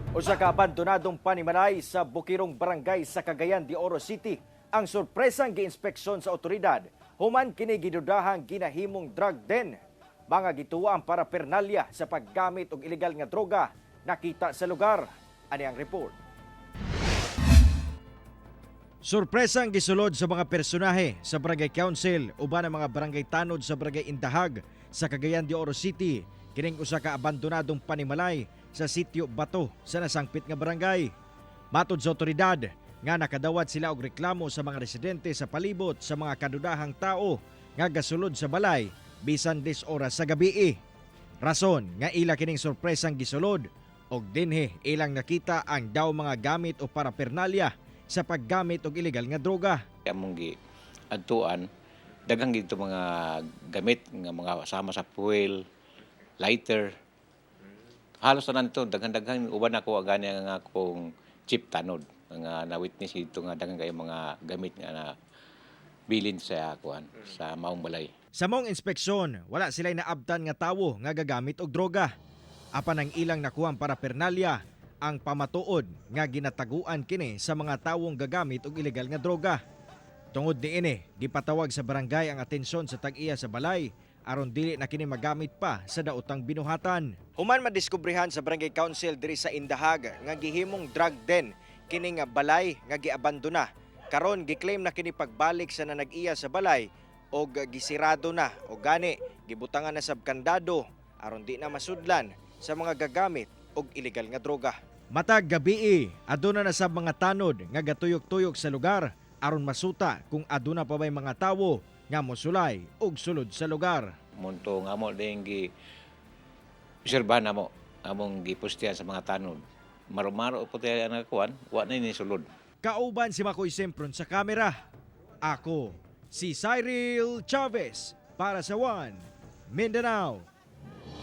Usa ka abandonadong panimalay sa Bukirong Barangay sa Cagayan de Oro City ang sorpresang giinspeksyon sa otoridad. Human kini gidudahang ginahimong drug den. Mga gituwa ang parapernalya sa paggamit og ilegal nga droga nakita sa lugar. Ani ang report. Sorpresang gisulod sa mga personahe sa Barangay Council uban ang mga barangay tanod sa Barangay Indahag sa Cagayan de Oro City. Kining usa ka abandonadong panimalay sa sitio Bato sa nasangpit nga barangay. Matod sa otoridad nga nakadawat sila og reklamo sa mga residente sa palibot sa mga kadudahang tao nga gasulod sa balay bisan 10 oras sa gabii. Rason nga ila kining sorpresang gisulod og dinhi ilang nakita ang daw mga gamit o parapernalya sa paggamit og ilegal nga droga. Among gi adtuan daghang gito mga gamit nga mga sama sa fuel, lighter. Halos na nito daghan-daghan uban ako agani nga akong chip tanod nga na-witness ito nga daghang kay mga gamit nga na bilin sa kuan sa maong balay. Sa maong inspeksyon, wala sila'y naabtan nga tawo nga gagamit og droga. Apan ang ilang nakuhang parapernalya ang pamatuod nga ginataguan kini sa mga tawong gagamit og ilegal nga droga. Tungod niini, gipatawag sa barangay ang atensyon sa tag-iya sa balay aron dili na kini magamit pa sa daotang binuhatan. Human madiskubrihan sa Barangay Council diri sa Indahag nga gihimong drug den kini nga balay nga giabandona. Karon giklaim na kini pagbalik sa nanag-iya sa balay og gisirado na o gani gibutangan na sab kandado aron di na masudlan sa mga gagamit og ilegal nga droga. Matag gabii, aduna na sab mga tanod nga gatuyok-tuyok sa lugar aron masuta kung aduna pa bay mga tawo nga mosulay og sulod sa lugar. Munto nga mo ding gi obserbahan namo among gipustihan sa mga tanod. Maro-maro po tayo ang kuan, wa na ni sulod. Kauban si Makoy Sempron sa kamera. Ako si Cyril Chavez para sa One Mindanao